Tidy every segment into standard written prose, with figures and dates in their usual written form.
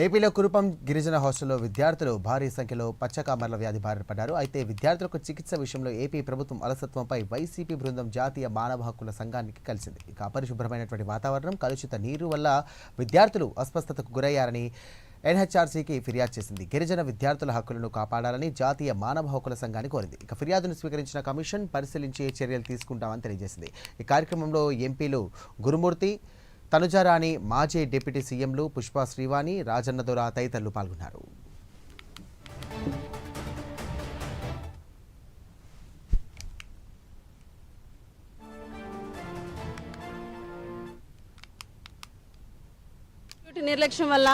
ఏపీలో కురుపం గిరిజన హాస్టల్లో విద్యార్థులు భారీ సంఖ్యలో పచ్చకామర్ల వ్యాధి బారిన పడ్డారు. అయితే విద్యార్థులకు చికిత్స విషయంలో ఏపీ ప్రభుత్వం అలసత్వంపై వైసీపీ బృందం జాతీయ మానవ హక్కుల సంఘానికి కలిసింది. ఇక అపరిశుభ్రమైనటువంటి వాతావరణం, కలుషిత నీరు వల్ల విద్యార్థులు అస్వస్థతకు గురయ్యారని ఎన్హెచ్ఆర్సీకి ఫిర్యాదు చేసింది. గిరిజన విద్యార్థుల హక్కులను కాపాడాలని జాతీయ మానవ హక్కుల సంఘాన్ని కోరింది. ఇక ఫిర్యాదును స్వీకరించిన కమిషన్ పరిశీలించి చర్యలు తీసుకుంటామని తెలియజేసింది. ఈ కార్యక్రమంలో ఎంపీలు గురుమూర్తి, తనుజారాణి, మాజీ డిప్యూటీ సీఎంలు పుష్ప శ్రీవాణి, రాజన్న దొర తదితరులు పాల్గొన్నారు. నిర్లక్ష్యం వల్ల,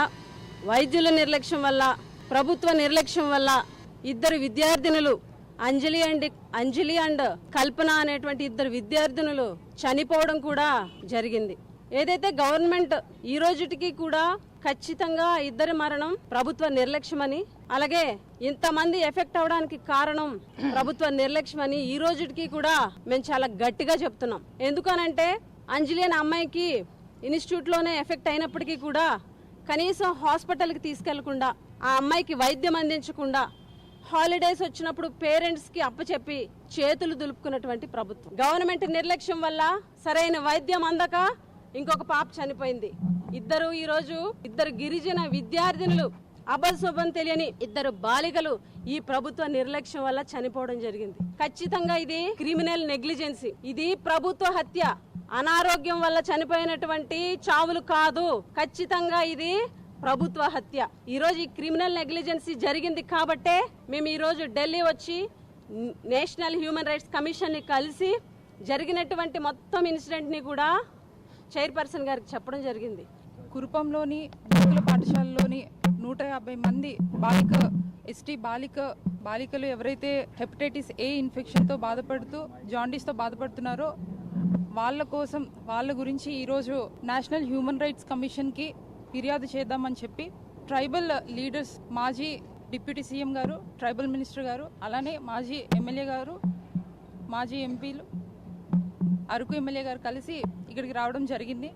వైద్యుల నిర్లక్ష్యం వల్ల, ప్రభుత్వ నిర్లక్ష్యం వల్ల ఇద్దరు విద్యార్థినులు అంజలి అండ్ కల్పన అనేటువంటి ఇద్దరు విద్యార్థినులు చనిపోవడం కూడా జరిగింది. ఏదైతే గవర్నమెంట్ ఈ రోజుటికి కూడా ఖచ్చితంగా ఇద్దరి మరణం ప్రభుత్వ నిర్లక్ష్యమని, అలాగే ఇంతమంది ఎఫెక్ట్ అవడానికి కారణం ప్రభుత్వ నిర్లక్ష్యమని ఈ రోజుటికి కూడా మేము చాలా గట్టిగా చెప్తున్నాం. ఎందుకనంటే అంజలి అనే అమ్మాయికి ఇన్స్టిట్యూట్ లోనే ఎఫెక్ట్ అయినప్పటికీ కూడా కనీసం హాస్పిటల్కి తీసుకెళ్లకుండా, ఆ అమ్మాయికి వైద్యం అందించకుండా, హాలిడేస్ వచ్చినప్పుడు పేరెంట్స్ కి అప్పచెప్పి చేతులు దులుపుకున్నటువంటి ప్రభుత్వం. గవర్నమెంట్ నిర్లక్ష్యం వల్ల సరైన వైద్యం అందక ఇంకొక పాప చనిపోయింది. ఇద్దరు గిరిజన విద్యార్థినులు, అబద్ధం తెలియని ఇద్దరు బాలికలు ఈ ప్రభుత్వ నిర్లక్ష్యం వల్ల చనిపోవడం జరిగింది. ఖచ్చితంగా ఇది క్రిమినల్ నెగ్లిజెన్సీ, ఇది ప్రభుత్వ హత్య. అనారోగ్యం వల్ల చనిపోయినటువంటి చావులు కాదు, ఖచ్చితంగా ఇది ప్రభుత్వ హత్య. ఈ రోజు ఈ క్రిమినల్ నెగ్లిజెన్సీ జరిగింది కాబట్టే మేము ఈ రోజు ఢిల్లీ వచ్చి నేషనల్ హ్యూమన్ రైట్స్ కమిషన్ ని కలిసి జరిగినటువంటి మొత్తం ఇన్సిడెంట్ ని కూడా చైర్పర్సన్ గారికి చెప్పడం జరిగింది. కురుపంలోని గురుకుల పాఠశాలలోని 150 మంది ఎస్టీ బాలికలు ఎవరైతే హెపటైటిస్ ఏ ఇన్ఫెక్షన్తో బాధపడుతూ జాండీస్తో బాధపడుతున్నారో వాళ్ళ గురించి ఈరోజు నేషనల్ హ్యూమన్ రైట్స్ కమిషన్కి ఫిర్యాదు చేద్దామని చెప్పి ట్రైబల్ లీడర్స్, మాజీ డిప్యూటీ సీఎం గారు, ట్రైబల్ మినిస్టర్ గారు, అలానే మాజీ ఎమ్మెల్యే గారు, మాజీ ఎంపీలు, అరకు ఎమ్మెల్యే గారు కలిసి ఇక్కడికి రావడం జరిగింది.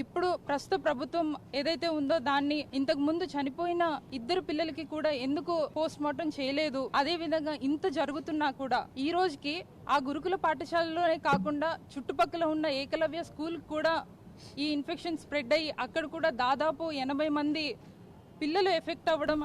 ఇప్పుడు ప్రస్తుత ప్రభుత్వం ఏదైతే ఉందో దాన్ని ఇంతకు ముందు చనిపోయిన ఇద్దరు పిల్లలకి కూడా ఎందుకు పోస్ట్ మార్టం చేయలేదు, అదే విధంగా ఇంత జరుగుతున్నా కూడా ఈ రోజుకి ఆ గురుకుల పాఠశాలలోనే కాకుండా చుట్టుపక్కల ఉన్న ఏకలవ్య స్కూల్ కూడా ఈ ఇన్ఫెక్షన్ స్ప్రెడ్ అయ్యి అక్కడ కూడా దాదాపు 80 మంది పిల్లలు ఎఫెక్ట్ అవ్వడం